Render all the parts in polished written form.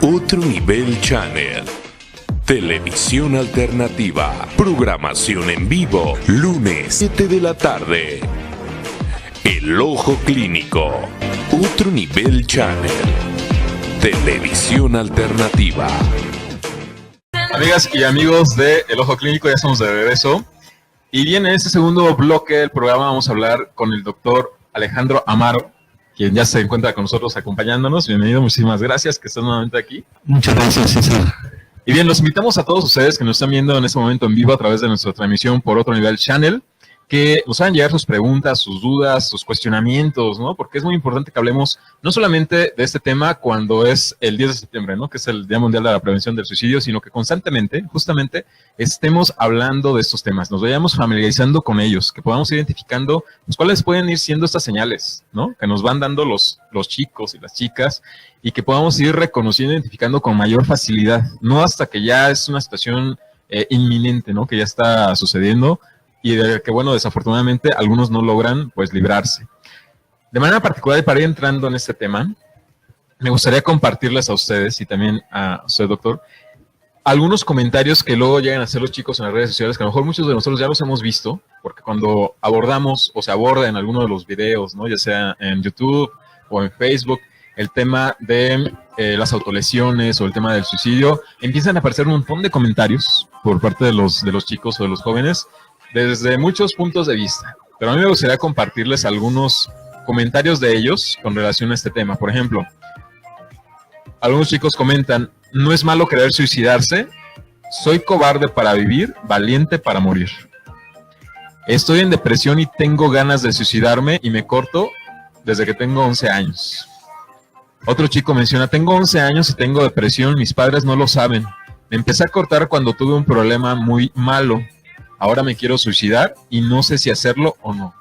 Otro Nivel Channel. Televisión alternativa. Programación en vivo. Lunes, 7 de la tarde. El Ojo Clínico. Otro Nivel Channel. Televisión alternativa. Amigas y amigos de El Ojo Clínico, ya estamos de regreso. Y bien, en este segundo bloque del programa vamos a hablar con el doctor Alejandro Amaro, quien ya se encuentra con nosotros acompañándonos. Bienvenido, muchísimas gracias que estás nuevamente aquí. Muchas gracias, César. Y bien, los invitamos a todos ustedes que nos están viendo en este momento en vivo a través de nuestra transmisión por Otro Nivel Channel, que nos hagan llegar sus preguntas, sus dudas, sus cuestionamientos, ¿no? Porque es muy importante que hablemos no solamente de este tema cuando es el 10 de septiembre, ¿no? Que es el Día Mundial de la Prevención del Suicidio, sino que constantemente, justamente, estemos hablando de estos temas, nos vayamos familiarizando con ellos, que podamos ir identificando pues, cuáles pueden ir siendo estas señales, ¿no? Que nos van dando los chicos y las chicas, y que podamos ir reconociendo, identificando con mayor facilidad, no hasta que ya es una situación inminente, ¿no? Que ya está sucediendo, y de que, bueno, desafortunadamente algunos no logran, pues, librarse. De manera particular, y para ir entrando en este tema, me gustaría compartirles a ustedes, y también a usted, doctor, algunos comentarios que luego llegan a hacer los chicos en las redes sociales, que a lo mejor muchos de nosotros ya los hemos visto, porque cuando abordamos, o se aborda en alguno de los videos, ¿no? Ya sea en YouTube o en Facebook, el tema de las autolesiones o el tema del suicidio, empiezan a aparecer un montón de comentarios por parte de los chicos o de los jóvenes, desde muchos puntos de vista, pero a mí me gustaría compartirles algunos comentarios de ellos con relación a este tema. Por ejemplo, algunos chicos comentan: no es malo querer suicidarse, soy cobarde para vivir, valiente para morir. Estoy en depresión y tengo ganas de suicidarme y me corto desde que tengo 11 años. Otro chico menciona: tengo 11 años y tengo depresión, mis padres no lo saben. Me empecé a cortar cuando tuve un problema muy malo. Ahora me quiero suicidar y no sé si hacerlo o no.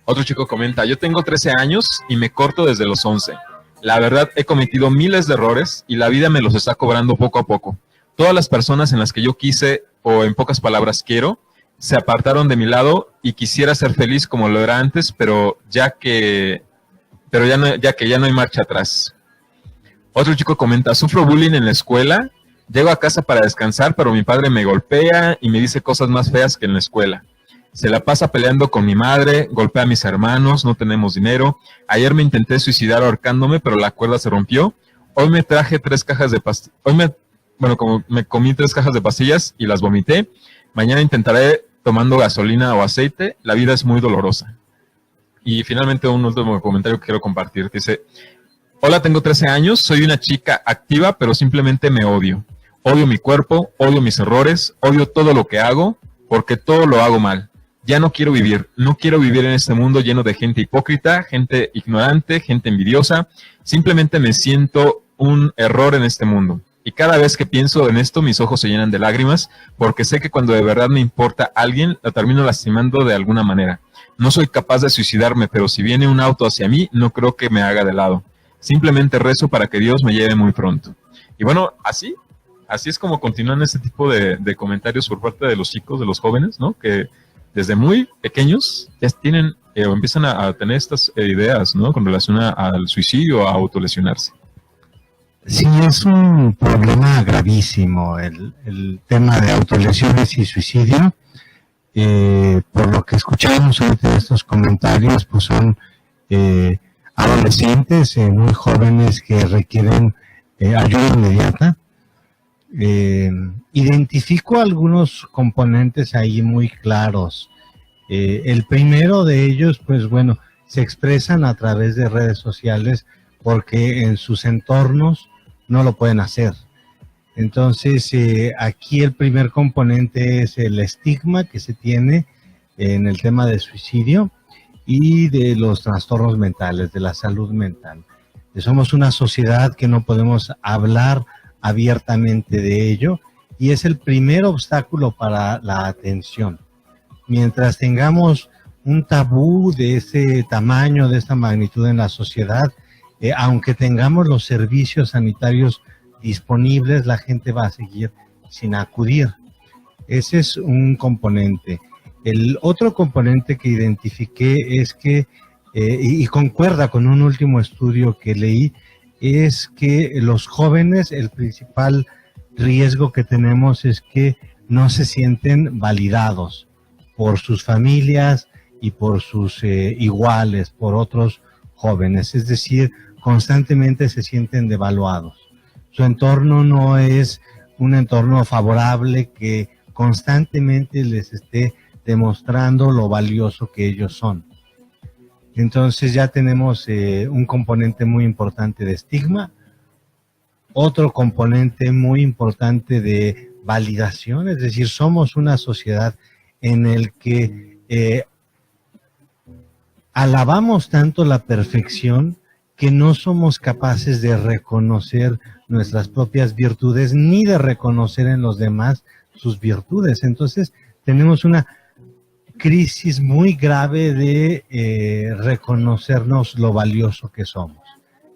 Otro chico comenta: yo tengo 13 años y me corto desde los 11. La verdad, he cometido miles de errores y la vida me los está cobrando poco a poco. Todas las personas en las que yo quise, o en pocas palabras quiero, se apartaron de mi lado y quisiera ser feliz como lo era antes, pero ya que ya no hay marcha atrás. Otro chico comenta: sufro bullying en la escuela. Llego a casa para descansar, pero mi padre me golpea y me dice cosas más feas que en la escuela. Se la pasa peleando con mi madre, golpea a mis hermanos, no tenemos dinero. Ayer me intenté suicidar ahorcándome, pero la cuerda se rompió. Hoy me traje 3 cajas de pastillas. Me comí 3 cajas de pastillas y las vomité. Mañana intentaré tomando gasolina o aceite. La vida es muy dolorosa. Y finalmente un último comentario que quiero compartir. Dice: hola, tengo 13 años, soy una chica activa, pero simplemente me odio. Odio mi cuerpo, odio mis errores, odio todo lo que hago, porque todo lo hago mal. Ya no quiero vivir en este mundo lleno de gente hipócrita, gente ignorante, gente envidiosa. Simplemente me siento un error en este mundo. Y cada vez que pienso en esto, mis ojos se llenan de lágrimas, porque sé que cuando de verdad me importa a alguien, la termino lastimando de alguna manera. No soy capaz de suicidarme, pero si viene un auto hacia mí, no creo que me haga de lado. Simplemente rezo para que Dios me lleve muy pronto. Y bueno, así es como continúan este tipo de comentarios por parte de los chicos, de los jóvenes, ¿no? Que desde muy pequeños ya tienen o empiezan a tener estas ideas, ¿no? Con relación al suicidio, a autolesionarse. Sí, es un problema gravísimo el tema de autolesiones y suicidio. Por lo que escuchamos ahorita de estos comentarios, pues son adolescentes muy jóvenes que requieren ayuda inmediata. Identifico algunos componentes ahí muy claros. El primero de ellos, pues bueno, se expresan a través de redes sociales porque en sus entornos no lo pueden hacer. Entonces, aquí el primer componente es el estigma que se tiene en el tema de suicidio y de los trastornos mentales, de la salud mental. Somos una sociedad que no podemos hablar abiertamente de ello y es el primer obstáculo para la atención. Mientras tengamos un tabú de ese tamaño, de esta magnitud en la sociedad, aunque tengamos los servicios sanitarios disponibles, la gente va a seguir sin acudir. Ese es un componente. El otro componente que identifiqué es que, y concuerda con un último estudio que leí, es que los jóvenes, el principal riesgo que tenemos es que no se sienten validados por sus familias y por sus iguales, por otros jóvenes, es decir, constantemente se sienten devaluados. Su entorno no es un entorno favorable que constantemente les esté demostrando lo valioso que ellos son. Entonces ya tenemos un componente muy importante de estigma, otro componente muy importante de validación, es decir, somos una sociedad en el que alabamos tanto la perfección que no somos capaces de reconocer nuestras propias virtudes ni de reconocer en los demás sus virtudes. Entonces tenemos una crisis muy grave de reconocernos lo valioso que somos.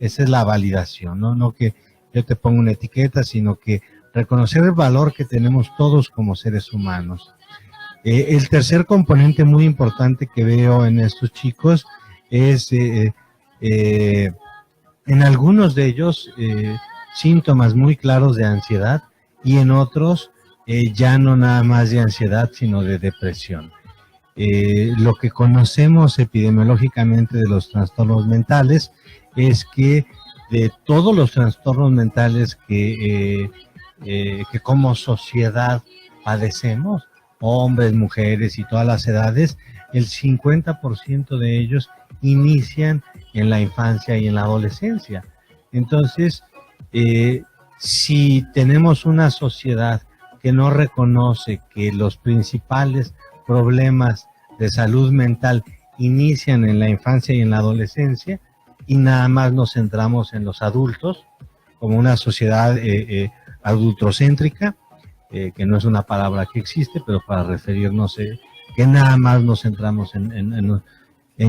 Esa es la validación, no que yo te ponga una etiqueta, sino que reconocer el valor que tenemos todos como seres humanos. El tercer componente muy importante que veo en estos chicos es en algunos de ellos síntomas muy claros de ansiedad y en otros ya no nada más de ansiedad sino de depresión. Lo que conocemos epidemiológicamente de los trastornos mentales es que de todos los trastornos mentales que como sociedad padecemos, hombres, mujeres y todas las edades, el 50% de ellos inician en la infancia y en la adolescencia. Entonces, si tenemos una sociedad que no reconoce que los principales problemas de salud mental inician en la infancia y en la adolescencia y nada más nos centramos en los adultos, como una sociedad adultocéntrica, que no es una palabra que existe, pero para referirnos que nada más nos centramos en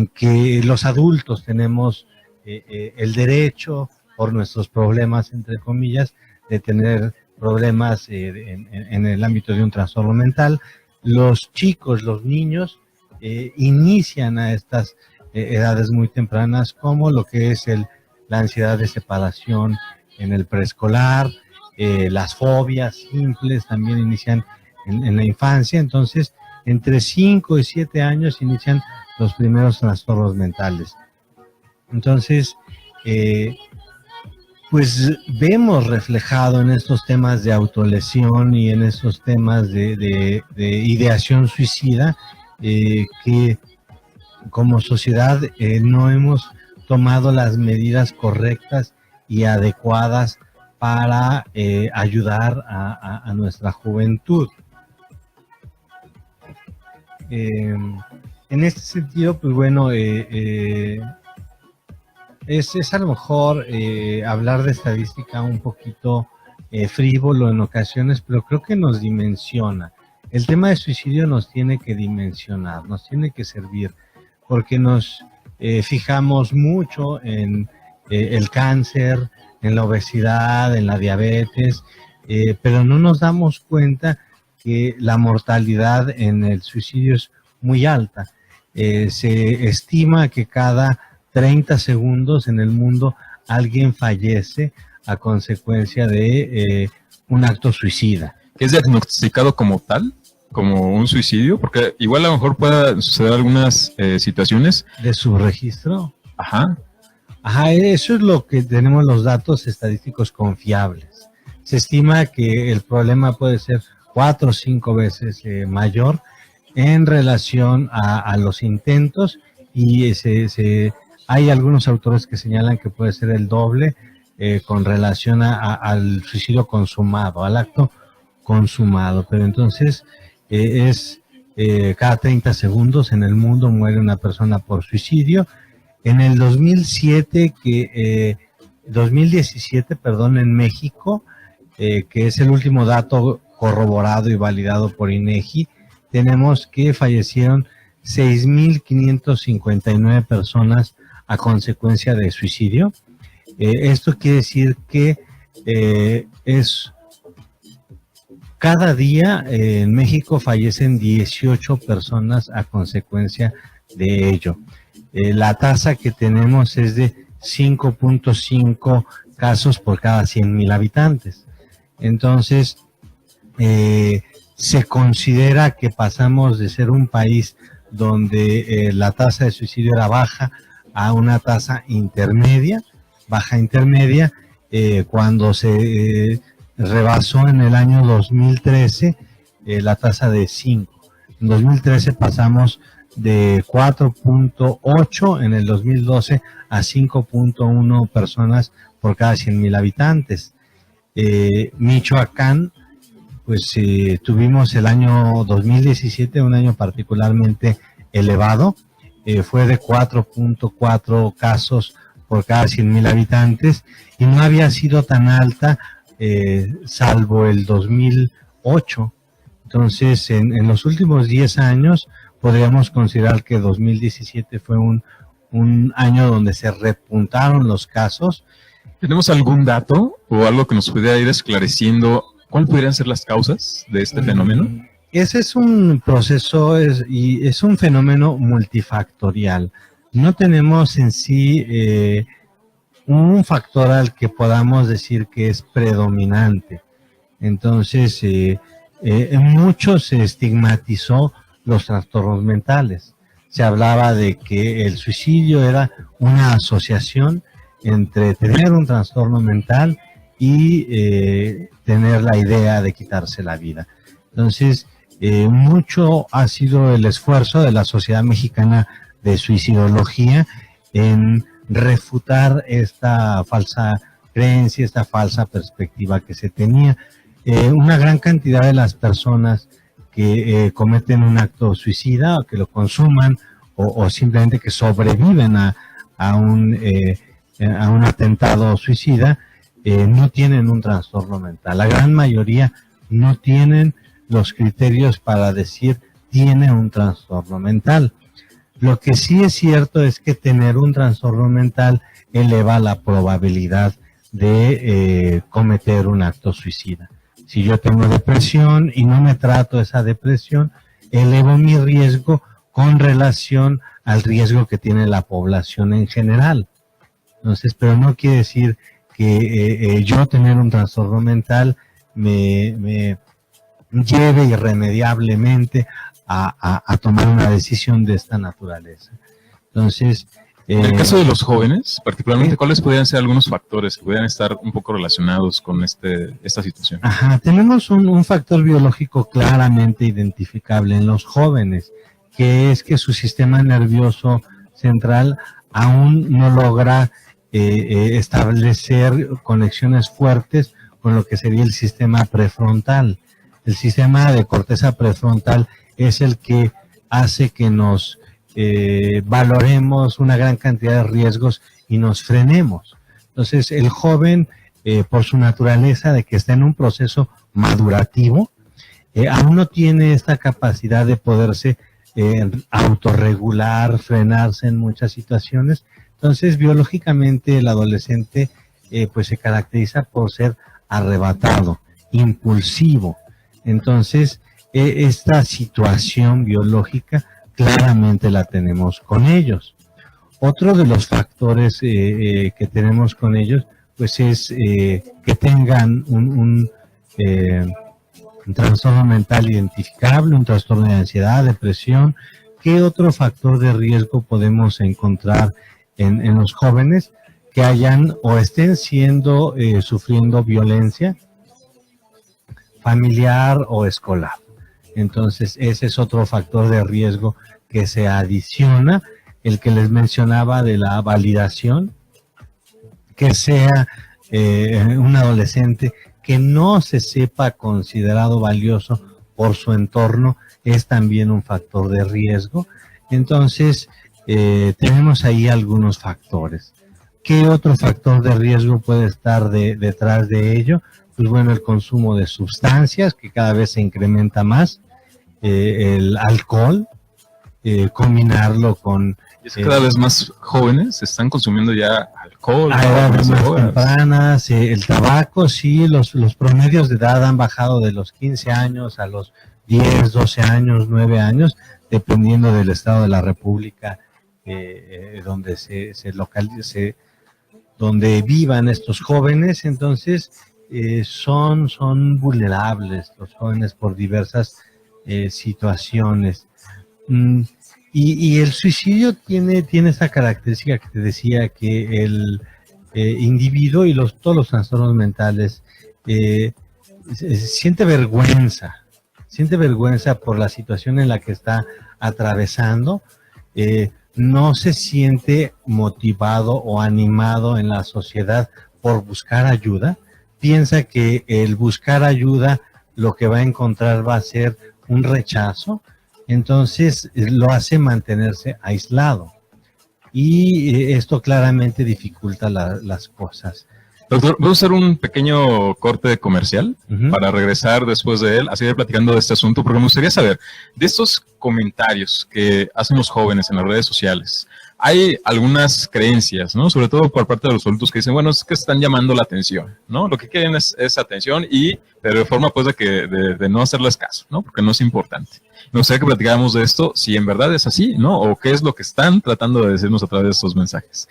que los adultos tenemos el derecho, por nuestros problemas, entre comillas, de tener problemas en el ámbito de un trastorno mental. Los chicos, los niños, inician a estas edades muy tempranas, como lo que es la ansiedad de separación en el preescolar, las fobias simples también inician en la infancia. Entonces, entre 5 y 7 años inician los primeros trastornos mentales. Entonces, pues vemos reflejado en estos temas de autolesión y en estos temas de ideación suicida que como sociedad no hemos tomado las medidas correctas y adecuadas para ayudar a nuestra juventud. En este sentido, pues bueno, es a lo mejor hablar de estadística un poquito frívolo en ocasiones, pero creo que nos dimensiona. El tema de suicidio nos tiene que dimensionar, nos tiene que servir, porque nos fijamos mucho en el cáncer, en la obesidad, en la diabetes, pero no nos damos cuenta que la mortalidad en el suicidio es muy alta. Se estima que cada 30 segundos en el mundo alguien fallece a consecuencia de un acto suicida. ¿Es diagnosticado como tal? ¿Como un suicidio? Porque igual a lo mejor pueda suceder algunas situaciones. ¿De subregistro? Ajá. Ajá, eso es lo que tenemos los datos estadísticos confiables. Se estima que el problema puede ser 4 o 5 veces mayor en relación a los intentos y hay algunos autores que señalan que puede ser el doble con relación al suicidio consumado, al acto consumado. Pero entonces cada 30 segundos en el mundo muere una persona por suicidio. En el 2017, en México, que es el último dato corroborado y validado por INEGI, tenemos que fallecieron 6,559 personas a consecuencia de suicidio. Esto quiere decir que cada día en México fallecen 18 personas a consecuencia de ello. La tasa que tenemos es de 5.5 casos por cada 100,000 habitantes. Entonces, se considera que pasamos de ser un país donde la tasa de suicidio era baja a una tasa intermedia, baja intermedia, cuando se rebasó en el año 2013 la tasa de 5. En 2013 pasamos de 4.8 en el 2012 a 5.1 personas por cada 100,000 habitantes. Michoacán, pues tuvimos el año 2017, un año particularmente elevado, fue de 4.4 casos por cada 100,000 habitantes y no había sido tan alta salvo el 2008. Entonces, en los últimos 10 años podríamos considerar que 2017 fue un año donde se repuntaron los casos. ¿Tenemos algún dato o algo que nos pudiera ir esclareciendo cuáles podrían ser las causas de este fenómeno? Ese es un proceso y es un fenómeno multifactorial. No tenemos en sí un factor al que podamos decir que es predominante. Entonces, mucho se estigmatizó los trastornos mentales. Se hablaba de que el suicidio era una asociación entre tener un trastorno mental y tener la idea de quitarse la vida. Entonces, mucho ha sido el esfuerzo de la Sociedad Mexicana de Suicidología en refutar esta falsa creencia, esta falsa perspectiva que se tenía. Una gran cantidad de las personas que cometen un acto suicida, o que lo consuman, o simplemente que sobreviven a un atentado suicida, no tienen un trastorno mental. La gran mayoría no tienen los criterios para decir tiene un trastorno mental. Lo que sí es cierto es que tener un trastorno mental eleva la probabilidad de cometer un acto suicida. Si yo tengo depresión y no me trato esa depresión, elevo mi riesgo con relación al riesgo que tiene la población en general. Entonces, pero no quiere decir que yo tener un trastorno mental me lleve irremediablemente a tomar una decisión de esta naturaleza. Entonces, en el caso de los jóvenes, particularmente, ¿cuáles podrían ser algunos factores que pudieran estar un poco relacionados con esta situación? Ajá, tenemos un factor biológico claramente identificable en los jóvenes, que es que su sistema nervioso central aún no logra establecer conexiones fuertes con lo que sería el sistema prefrontal. El sistema de corteza prefrontal es el que hace que nos valoremos una gran cantidad de riesgos y nos frenemos. Entonces, el joven, por su naturaleza de que está en un proceso madurativo, aún no tiene esta capacidad de poderse autorregular, frenarse en muchas situaciones. Entonces, biológicamente, el adolescente pues se caracteriza por ser arrebatado, impulsivo. Entonces, esta situación biológica claramente la tenemos con ellos. Otro de los factores que tenemos con ellos, pues es que tengan un trastorno mental identificable, un trastorno de ansiedad, depresión. ¿Qué otro factor de riesgo podemos encontrar en los jóvenes? Que hayan o estén sufriendo violencia familiar o escolar. Entonces, ese es otro factor de riesgo que se adiciona, el que les mencionaba de la validación, que sea un adolescente que no se sepa considerado valioso por su entorno, es también un factor de riesgo. Entonces, tenemos ahí algunos factores. ¿Qué otro factor de riesgo puede estar detrás de ello? Pues bueno, el consumo de sustancias, que cada vez se incrementa más, el alcohol, combinarlo con... Es que cada vez más jóvenes están consumiendo ya alcohol. A edades más tempranas, el tabaco, sí, los promedios de edad han bajado de los 15 años a los 10, 12 años, 9 años, dependiendo del estado de la República donde se donde vivan estos jóvenes. Entonces son vulnerables los jóvenes por diversas situaciones. Y el suicidio tiene esa característica que te decía, que el individuo y todos los trastornos mentales siente vergüenza por la situación en la que está atravesando, no se siente motivado o animado en la sociedad por buscar ayuda, piensa que el buscar ayuda lo que va a encontrar va a ser un rechazo, entonces lo hace mantenerse aislado. Y esto claramente dificulta las cosas. Doctor, vamos a hacer un pequeño corte comercial para regresar después de él, a seguir platicando de este asunto, porque me gustaría saber, de estos comentarios que hacen los jóvenes en las redes sociales, hay algunas creencias, ¿no? Sobre todo por parte de los adultos que dicen, bueno, es que están llamando la atención, ¿no? Lo que quieren es atención, pero de forma pues de no hacerles caso, ¿no? Porque no es importante. Me gustaría que platicáramos de esto, si en verdad es así, ¿no? O qué es lo que están tratando de decirnos a través de estos mensajes.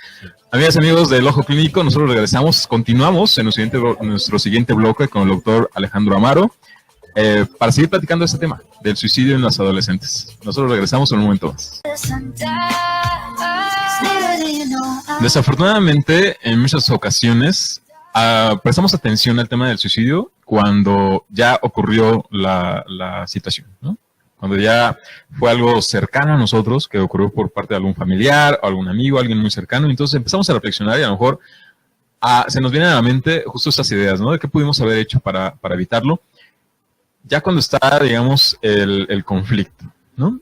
Amigas y amigos del Ojo Clínico, nosotros regresamos, continuamos en nuestro siguiente bloque con el doctor Alejandro Amaro, para seguir platicando este tema del suicidio en los adolescentes. Nosotros regresamos en un momento más. Desafortunadamente, en muchas ocasiones, prestamos atención al tema del suicidio cuando ya ocurrió la situación, ¿no? Cuando ya fue algo cercano a nosotros, que ocurrió por parte de algún familiar, o algún amigo, alguien muy cercano, entonces empezamos a reflexionar y a lo mejor se nos vienen a la mente justo estas ideas, ¿no? De qué pudimos haber hecho para evitarlo, ya cuando está, digamos, el conflicto, ¿no?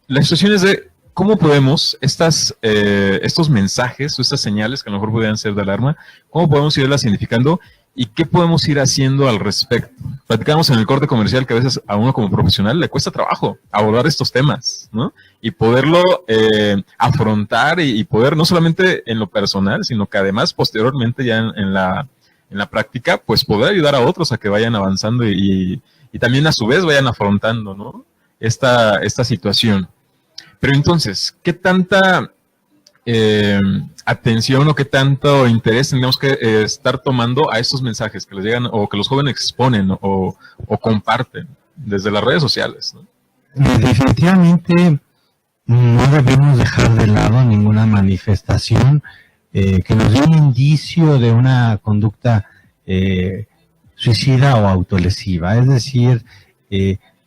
La situación es de cómo podemos estos mensajes o estas señales que a lo mejor podrían ser de alarma, cómo podemos irlas identificando y qué podemos ir haciendo al respecto. Platicamos en el corte comercial que a veces a uno como profesional le cuesta trabajo abordar estos temas, ¿no? Y poderlo afrontar y poder, no solamente en lo personal, sino que además posteriormente ya en la práctica, pues poder ayudar a otros a que vayan avanzando y también a su vez vayan afrontando, ¿no? Esta situación. Pero entonces, ¿qué tanta atención o qué tanto interés tendríamos que estar tomando a estos mensajes que les llegan o que los jóvenes exponen o comparten desde las redes sociales, ¿no? Definitivamente no debemos dejar de lado ninguna manifestación que nos dé un indicio de una conducta suicida o autolesiva. Es decir,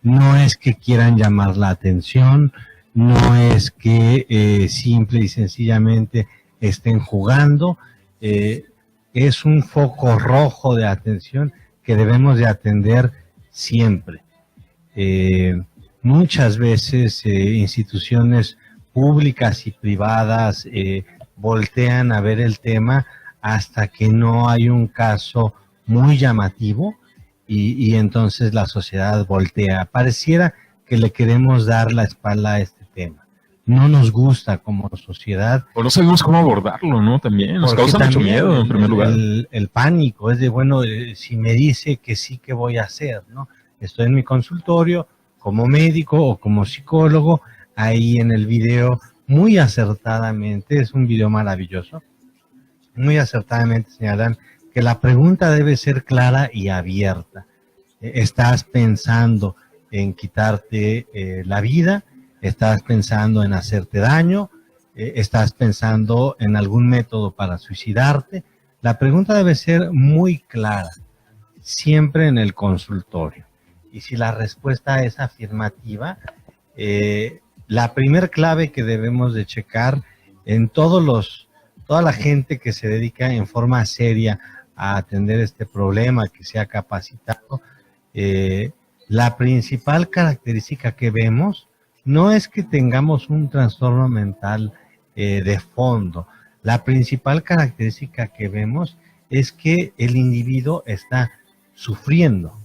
no es que quieran llamar la atención, no es que simple y sencillamente estén jugando, es un foco rojo de atención que debemos de atender siempre. Muchas veces instituciones públicas y privadas voltean a ver el tema hasta que no hay un caso muy llamativo y entonces la sociedad voltea. Pareciera que le queremos dar la espalda a este tema. No nos gusta como sociedad. O no sabemos cómo abordarlo, ¿no? También nos causa mucho miedo, en primer lugar. El pánico es de, bueno, si me dice que sí, ¿qué voy a hacer, no? Estoy en mi consultorio como médico o como psicólogo, ahí en el video, muy acertadamente, es un video maravilloso, muy acertadamente señalan que la pregunta debe ser clara y abierta. ¿Estás pensando en quitarte la vida? ¿Estás pensando en hacerte daño? ¿Estás pensando en algún método para suicidarte? La pregunta debe ser muy clara, siempre en el consultorio. Y si la respuesta es afirmativa, la primer clave que debemos de checar en toda la gente que se dedica en forma seria a atender este problema, que se ha capacitado, la principal característica que vemos no es que tengamos un trastorno mental de fondo. La principal característica que vemos es que el individuo está sufriendo.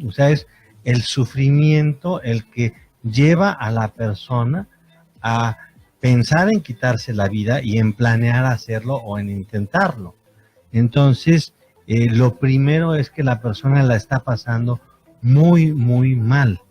O sea, es el sufrimiento el que lleva a la persona a pensar en quitarse la vida y en planear hacerlo o en intentarlo. Entonces, lo primero es que la persona la está pasando muy, muy mal.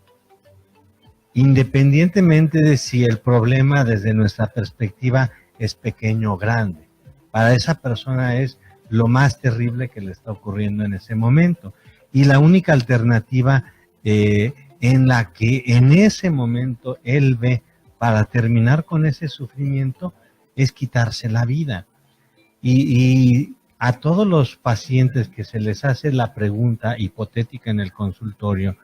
Independientemente de si el problema desde nuestra perspectiva es pequeño o grande. para esa persona es lo más terrible que le está ocurriendo en ese momento. Y la única alternativa en la que en ese momento él ve para terminar con ese sufrimiento es quitarse la vida. Y a todos los pacientes que se les hace la pregunta hipotética en el consultorio,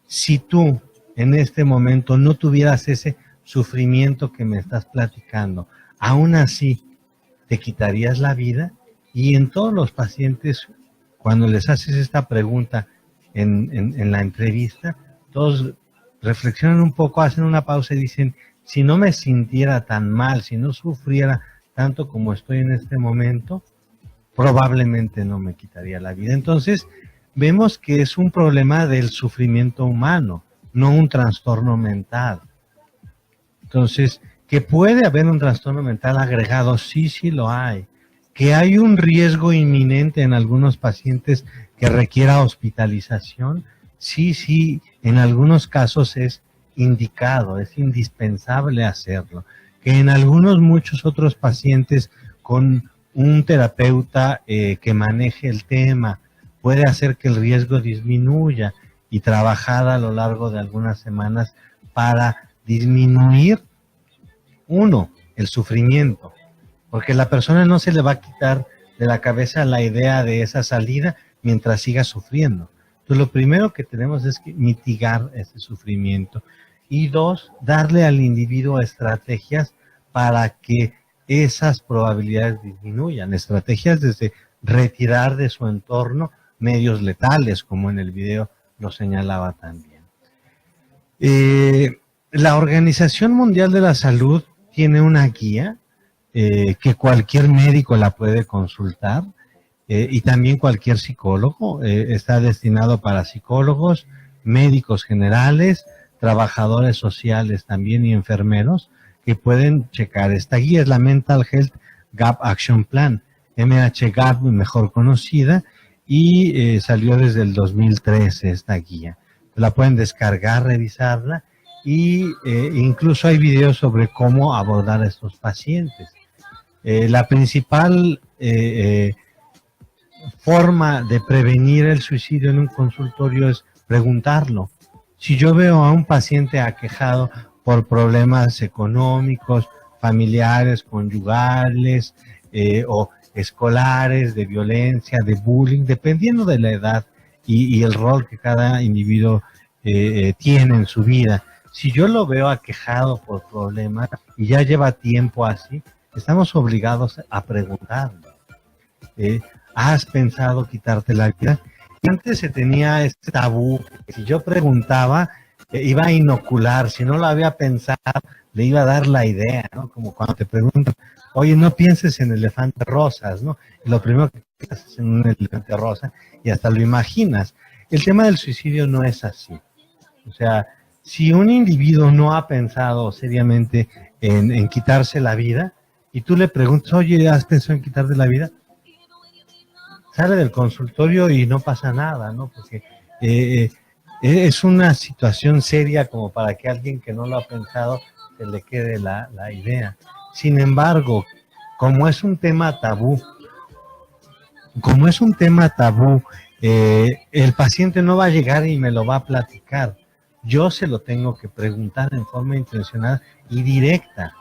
si tú en este momento no tuvieras ese sufrimiento que me estás platicando, aún así te quitarías la vida. Y en todos los pacientes, cuando les haces esta pregunta en la entrevista, todos reflexionan un poco, hacen una pausa y dicen, si no me sintiera tan mal, si no sufriera tanto como estoy en este momento, probablemente no me quitaría la vida. Entonces, vemos que es un problema del sufrimiento humano, no un trastorno mental. Entonces, que puede haber un trastorno mental agregado, sí lo hay. Que hay un riesgo inminente en algunos pacientes que requiera hospitalización, sí, en algunos casos es indicado, es indispensable hacerlo. Que en muchos otros pacientes con un terapeuta que maneje el tema puede hacer que el riesgo disminuya y trabajar a lo largo de algunas semanas para disminuir, el sufrimiento, porque la persona no se le va a quitar de la cabeza la idea de esa salida mientras siga sufriendo. Entonces, lo primero que tenemos es que mitigar ese sufrimiento. Y 2, darle al individuo estrategias para que esas probabilidades disminuyan. Estrategias desde retirar de su entorno medios letales, como en el video lo señalaba también. La Organización Mundial de la Salud tiene una guía que cualquier médico la puede consultar y también cualquier psicólogo. Está destinado para psicólogos, médicos generales, trabajadores sociales también y enfermeros que pueden checar. Esta guía es la Mental Health Gap Action Plan, MHGAP mejor conocida, y salió desde el 2013 esta guía. La pueden descargar, revisarla, y incluso hay videos sobre cómo abordar a estos pacientes. La principal forma de prevenir el suicidio en un consultorio es preguntarlo. Si yo veo a un paciente aquejado por problemas económicos, familiares, conyugales o escolares, de violencia, de bullying, dependiendo de la edad y el rol que cada individuo tiene en su vida. Si yo lo veo aquejado por problemas y ya lleva tiempo así, estamos obligados a preguntarle. ¿Has pensado quitarte la vida? Y antes se tenía este tabú, que si yo preguntaba, iba a inocular, si no lo había pensado, le iba a dar la idea, ¿no? Como cuando te preguntan, oye, no pienses en elefantes rosas, ¿no? Y lo primero que piensas es en un elefante rosa y hasta lo imaginas. El tema del suicidio no es así. O sea, si un individuo no ha pensado seriamente en quitarse la vida, y tú le preguntas, oye, ¿has pensado en quitarte la vida? Sale del consultorio y no pasa nada, ¿no? Porque es una situación seria como para que alguien que no lo ha pensado se le quede la idea. Sin embargo, como es un tema tabú, el paciente no va a llegar y me lo va a platicar. Yo se lo tengo que preguntar en forma intencional y directa.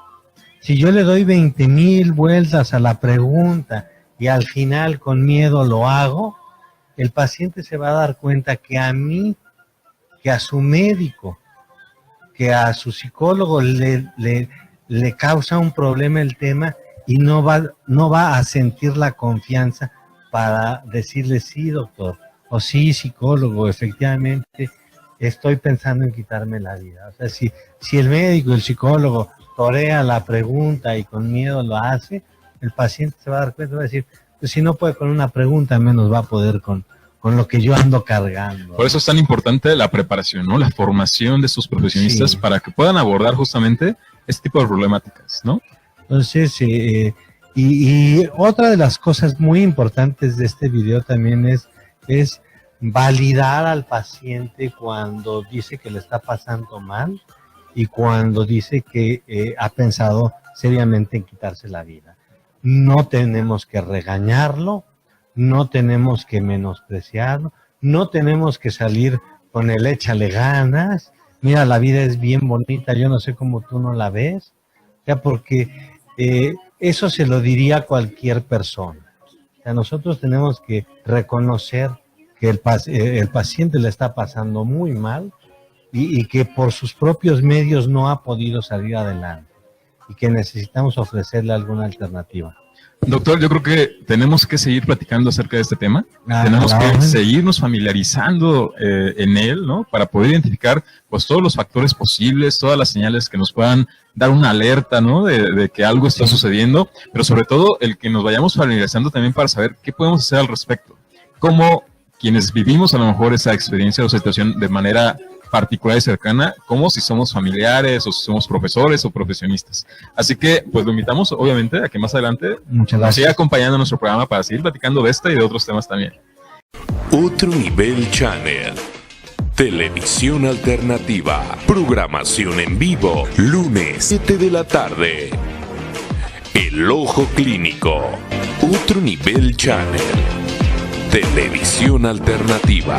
Si yo le doy 20,000 vueltas a la pregunta y al final con miedo lo hago, el paciente se va a dar cuenta que a mí, que a su médico, que a su psicólogo le causa un problema el tema y no va a sentir la confianza para decirle sí, doctor, o sí, psicólogo, efectivamente estoy pensando en quitarme la vida. O sea, si el médico, el psicólogo torea la pregunta y con miedo lo hace, el paciente se va a dar cuenta y va a decir, pues si no puede con una pregunta, menos va a poder con lo que yo ando cargando. Por eso es tan importante la preparación, ¿no? La formación de sus profesionistas para que puedan abordar justamente este tipo de problemáticas, ¿no? Entonces, y otra de las cosas muy importantes de este video también es validar al paciente cuando dice que le está pasando mal y cuando dice que ha pensado seriamente en quitarse la vida. no tenemos que regañarlo, no tenemos que menospreciarlo, no tenemos que salir con el échale ganas, mira, la vida es bien bonita, yo no sé cómo tú no la ves, o sea, porque eso se lo diría a cualquier persona. O sea, nosotros tenemos que reconocer que el paciente le está pasando muy mal y que por sus propios medios no ha podido salir adelante y que necesitamos ofrecerle alguna alternativa. Doctor, yo creo que tenemos que seguir platicando acerca de este tema. Tenemos que seguirnos familiarizando en él, ¿no? Para poder identificar pues todos los factores posibles, todas las señales que nos puedan dar una alerta, ¿no? De que algo está sucediendo, pero sobre todo el que nos vayamos familiarizando también para saber qué podemos hacer al respecto. Cómo quienes vivimos a lo mejor esa experiencia o situación de manera particular y cercana, como si somos familiares o si somos profesores o profesionistas. Así que, pues lo invitamos, obviamente, a que más adelante nos siga acompañando en nuestro programa para seguir platicando de esta y de otros temas también. Otro Nivel Channel. Televisión alternativa. Programación en vivo. Lunes, 7 de la tarde. El Ojo Clínico. Otro Nivel Channel. Televisión alternativa.